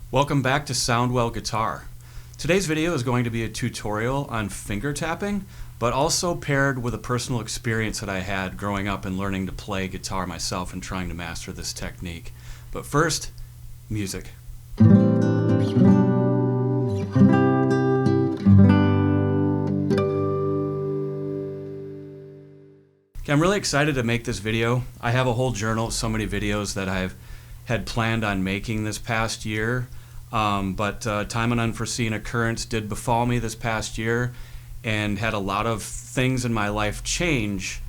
Welcome back to Soundwell Guitar. Today's video is going to be a tutorial on finger tapping, but also paired with a personal experience that I had growing up and learning to play guitar myself and trying to master this technique. But first, music. Okay, I'm really excited to make this video. I have a whole journal of so many videos that I've had planned on making this past year, but time and unforeseen occurrence did befall me this past year and had a lot of things in my life change,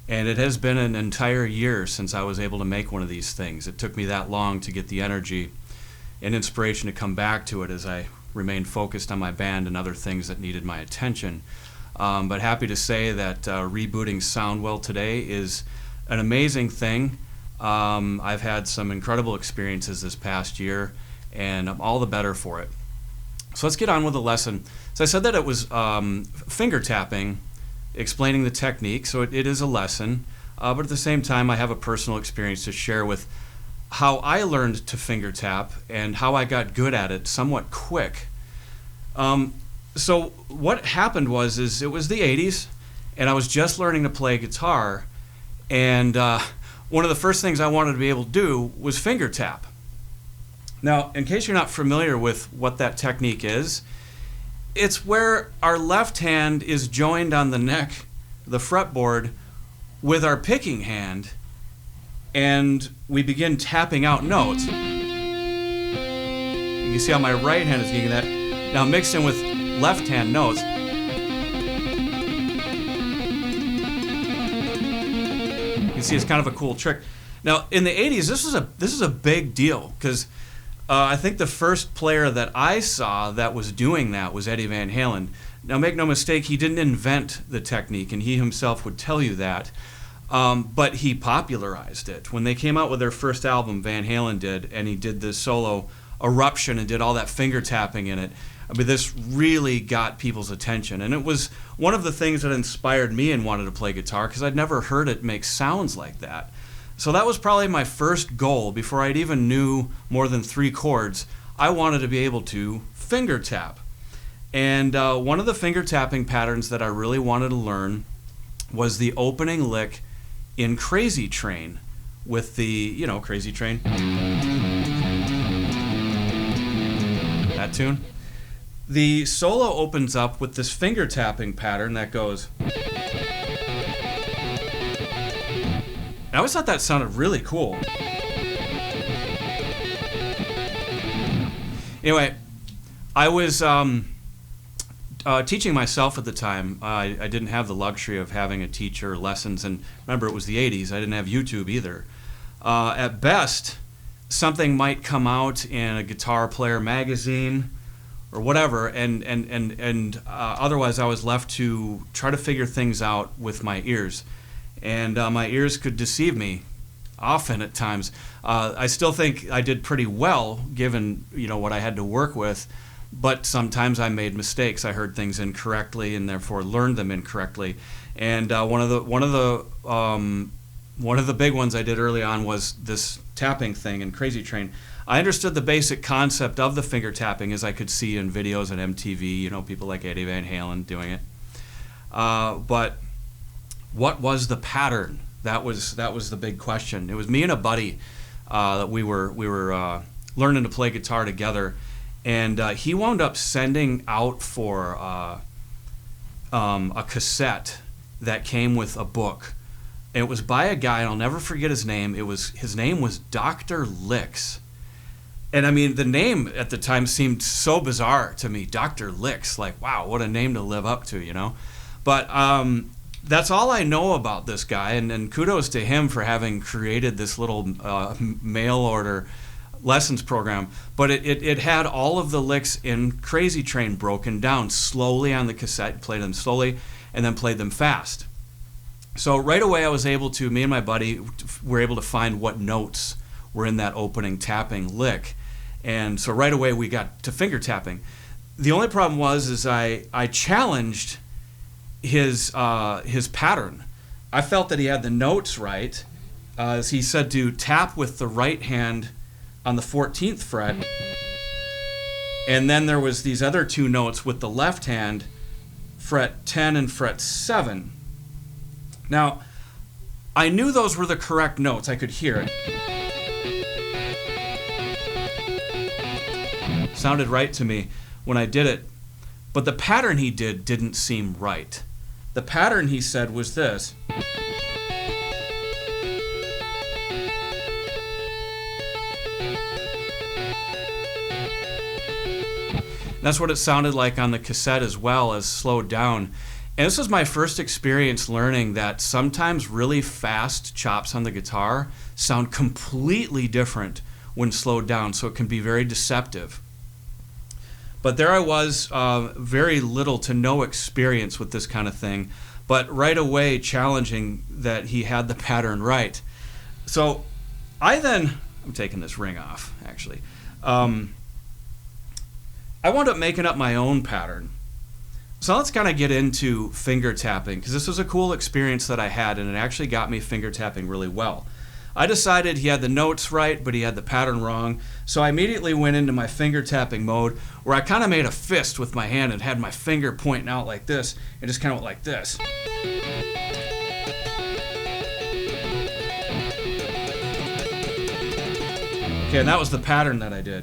and it has been an entire year since I was able to make one of these things. It took me that long to get the energy and inspiration to come back to it as I remained focused on my band and other things that needed my attention. But happy to say that rebooting Soundwell today is an amazing thing. I've had some incredible experiences this past year, and I'm all the better for it. So let's get on with the lesson. So I said that it was finger tapping, explaining the technique, so it is a lesson, but at the same time I have a personal experience to share with how I learned to finger tap and how I got good at it somewhat quick. So what happened was it was the 80s, and I was just learning to play guitar, and one of the first things I wanted to be able to do was finger tap. Now, in case you're not familiar with what that technique is, it's where our left hand is joined on the neck, the fretboard, with our picking hand, and we begin tapping out notes. You can see how my right hand is getting that. Now mixed in with left hand notes. You can see it's kind of a cool trick. Now in the 80s, this is a big deal because I think the first player that I saw that was doing that was Eddie Van Halen. Now make no mistake, he didn't invent the technique, and he himself would tell you that, but he popularized it. When they came out with their first album, Van Halen did, and he did the solo Eruption and did all that finger tapping in it. I mean, this really got people's attention, and it was one of the things that inspired me and wanted to play guitar because I'd never heard it make sounds like that. So that was probably my first goal. Before I'd even knew more than 3 chords, I wanted to be able to finger tap. And one of the finger tapping patterns that I really wanted to learn was the opening lick in Crazy Train with the, Crazy Train. That tune. The solo opens up with this finger tapping pattern that goes. I always thought that sounded really cool. Anyway, I was teaching myself at the time. I didn't have the luxury of having a teacher or lessons, and remember, it was the 80s. I didn't have YouTube either. At best, something might come out in a Guitar Player magazine or whatever, and otherwise I was left to try to figure things out with my ears. And my ears could deceive me often at times. I still think I did pretty well given what I had to work with, but sometimes I made mistakes. I heard things incorrectly and therefore learned them incorrectly. And one of the big ones I did early on was this tapping thing in Crazy Train. I understood the basic concept of the finger tapping as I could see in videos on MTV, people like Eddie Van Halen doing it. But what was the pattern? That was the big question. It was me and a buddy that we were learning to play guitar together, and he wound up sending out for a cassette that came with a book. And it was by a guy, and I'll never forget his name. His name was Dr. Licks. And I mean, the name at the time seemed so bizarre to me. Dr. Licks, like, wow, what a name to live up to, But that's all I know about this guy, and kudos to him for having created this little mail order lessons program. But it had all of the licks in Crazy Train broken down slowly on the cassette, played them slowly, and then played them fast. So right away me and my buddy were able to find what notes were in that opening tapping lick. And so right away we got to finger tapping. The only problem was I challenged his pattern. I felt that he had the notes right. He said to tap with the right hand on the 14th fret And then there was these other two notes with the left hand, fret 10 and fret 7. Now, I knew those were the correct notes. I could hear it. Sounded right to me when I did it. But the pattern he did didn't seem right. The pattern he said was this. That's what it sounded like on the cassette as well, as slowed down. And this was my first experience learning that sometimes really fast chops on the guitar sound completely different when slowed down, so it can be very deceptive. But there I was, very little to no experience with this kind of thing, but right away challenging that he had the pattern right. So I'm taking this ring off, actually. I wound up making up my own pattern. So let's kind of get into finger tapping, because this was a cool experience that I had, and it actually got me finger tapping really well. I decided he had the notes right, but he had the pattern wrong, so I immediately went into my finger tapping mode, where I kind of made a fist with my hand and had my finger pointing out like this, and just kind of went like this. Okay, and that was the pattern that I did.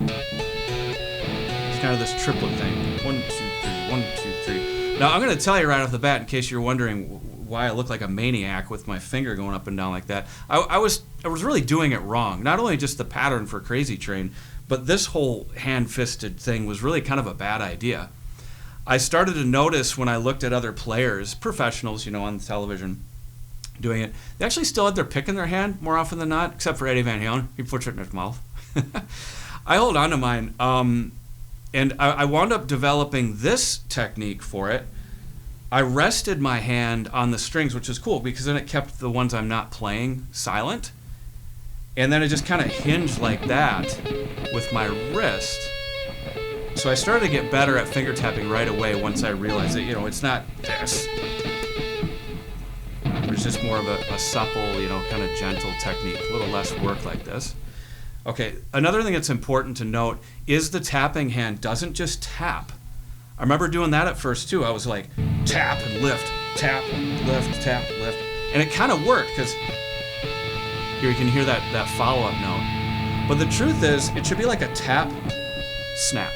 Kind of this triplet thing. 1, 2, 3, 1, 2, 3. Now I'm going to tell you right off the bat, in case you're wondering why I look like a maniac with my finger going up and down like that. I was really doing it wrong. Not only just the pattern for Crazy Train, but this whole hand-fisted thing was really kind of a bad idea. I started to notice when I looked at other players, professionals, on television, doing it. They actually still had their pick in their hand more often than not, except for Eddie Van Halen. He puts it in his mouth. I hold on to mine. And I wound up developing this technique for it. I rested my hand on the strings, which is cool because then it kept the ones I'm not playing silent. And then it just kind of hinged like that with my wrist. So I started to get better at finger tapping right away once I realized that, it's not this. It's just more of a supple, kind of gentle technique, a little less work like this. Okay, another thing that's important to note is the tapping hand doesn't just tap. I remember doing that at first too. I was like, tap and lift, tap, lift, tap, lift. And it kind of worked because here you can hear that follow-up note. But the truth is, it should be like a tap, snap.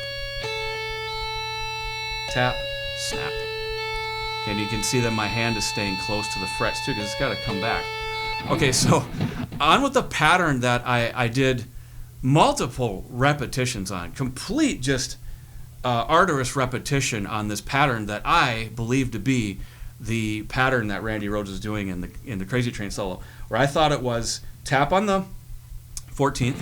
Tap, snap. Okay, and you can see that my hand is staying close to the frets too because it's got to come back. Okay, so on with the pattern that I did multiple repetitions on, complete just arduous repetition on this pattern that I believe to be the pattern that Randy Rhoads was doing in the Crazy Train solo, where I thought it was tap on the 14th,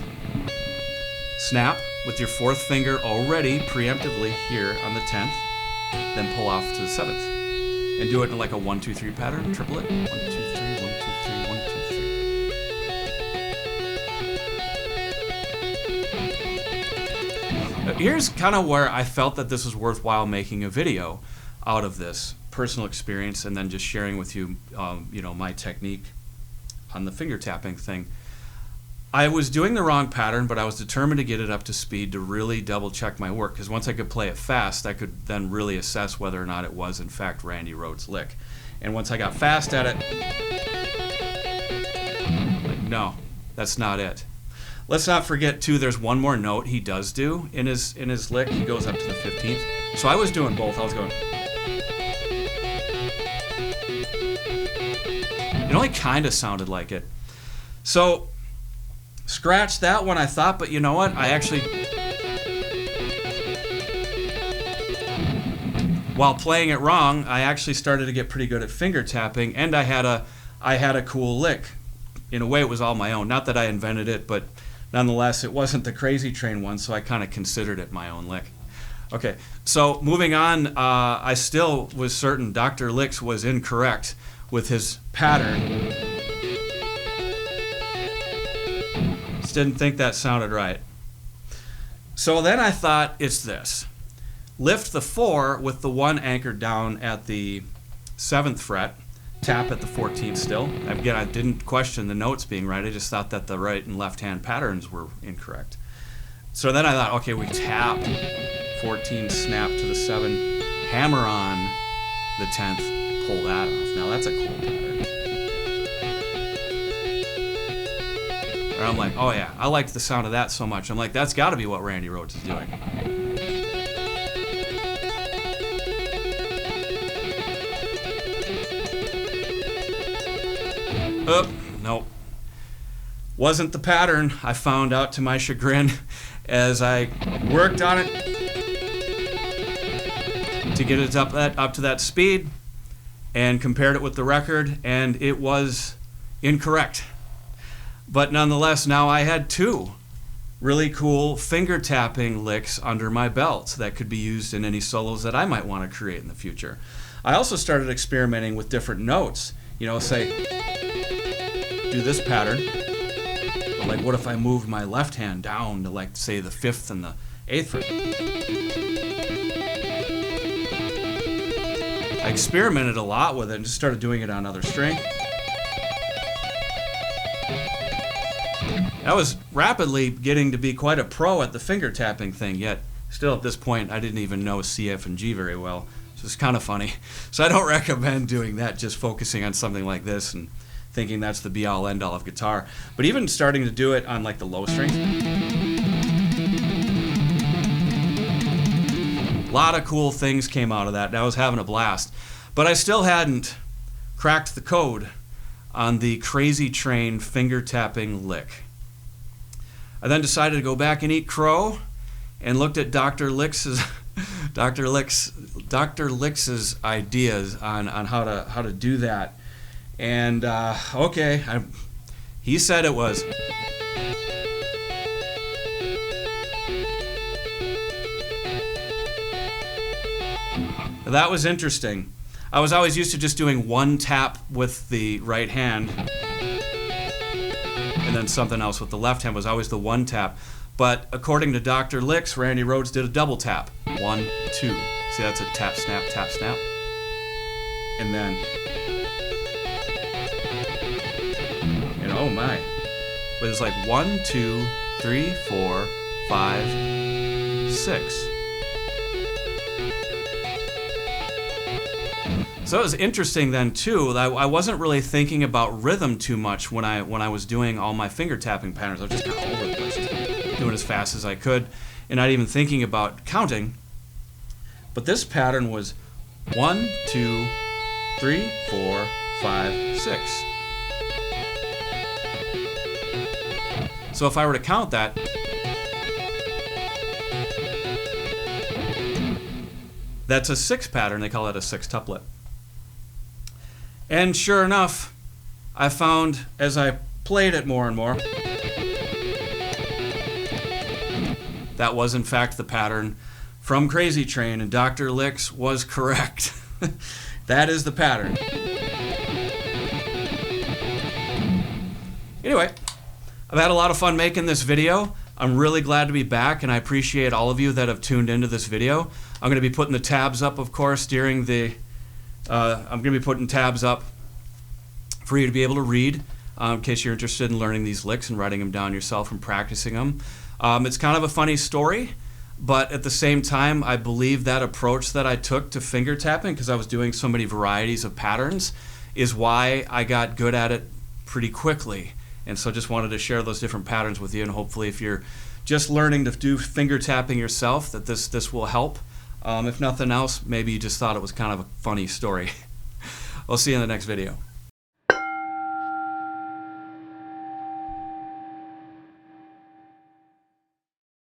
snap with your 4th finger already preemptively here on the 10th, then pull off to the 7th, and do it in like a 1, 2, 3 pattern, triplet, 1, 2, 3, 1, 2, 3, 1, 2, 3. Here's kind of where I felt that this was worthwhile making a video out of this personal experience, and then just sharing with you, my technique on the finger tapping thing. I was doing the wrong pattern, but I was determined to get it up to speed to really double check my work, because once I could play it fast, I could then really assess whether or not it was in fact Randy Rhoads' lick. And once I got fast at it, like, no, that's not it. Let's not forget too, there's one more note he does do in his lick. He goes up to the 15th. So I was doing both. I was going. It only kind of sounded like it. So scratch that one, I thought, but you know what? I actually, while playing it wrong, I actually started to get pretty good at finger tapping, and I had a cool lick. In a way, it was all my own. Not that I invented it, but nonetheless, it wasn't the Crazy Train one, so I kind of considered it my own lick. Okay, so moving on, I still was certain Dr. Licks was incorrect with his pattern. Just didn't think that sounded right. So then I thought, it's this. Lift the 4 with the 1 anchored down at the 7th fret, tap at the 14th still. Again, I didn't question the notes being right. I just thought that the right and left hand patterns were incorrect. So then I thought, okay, we tap 14 snap to the 7, hammer on the 10th, pull that off. Now that's a cool pattern. Or I'm like, oh yeah, I liked the sound of that so much. I'm like, that's got to be what Randy Rhoads is doing. Nope. Wasn't the pattern. I found out to my chagrin as I worked on it to get it up to that speed and compared it with the record, and it was incorrect. But nonetheless, now I had 2 really cool finger tapping licks under my belt that could be used in any solos that I might want to create in the future. I also started experimenting with different notes. You know, say, do this pattern. But like, what if I moved my left hand down to, like, say, the 5th and the 8th fret? I experimented a lot with it and just started doing it on other string. I was rapidly getting to be quite a pro at the finger tapping thing, yet still at this point I didn't even know C, F, and G very well. So it's kind of funny. So I don't recommend doing that, just focusing on something like this and thinking that's the be-all end-all of guitar. But even starting to do it on like the low strings. A lot of cool things came out of that, and I was having a blast. But I still hadn't cracked the code on the Crazy Train finger tapping lick. I then decided to go back and eat crow and looked at Dr. Licks's ideas on how to do that. And he said it was that was interesting. I was always used to just doing one tap with the right hand and then something else with the left hand. Was always the one tap. But according to Dr. Licks, Randy Rhoads did a double tap. 1, 2. See, that's a tap, snap, snap. And then, and oh my. But it's like 1, 2, 3, 4, 5, 6. So it was interesting then too. I wasn't really thinking about rhythm too much when I was doing all my finger tapping patterns. I was just kind of all over the place, doing as fast as I could, and not even thinking about counting. But this pattern was 1, 2, 3, 4, 5, 6. So if I were to count that, that's a 6 pattern. They call that a 6-tuplet. And sure enough, I found as I played it more and more, that was in fact the pattern from Crazy Train, and Dr. Licks was correct. That is the pattern. Anyway, I've had a lot of fun making this video. I'm really glad to be back, and I appreciate all of you that have tuned into this video. I'm going to be putting the tabs up, of course, during the I'm going to be putting tabs up for you to be able to read in case you're interested in learning these licks and writing them down yourself and practicing them. It's kind of a funny story, but at the same time, I believe that approach that I took to finger tapping, because I was doing so many varieties of patterns, is why I got good at it pretty quickly. And so just wanted to share those different patterns with you, and hopefully if you're just learning to do finger tapping yourself, that this will help. If nothing else, maybe you just thought it was kind of a funny story. I'll see you in the next video.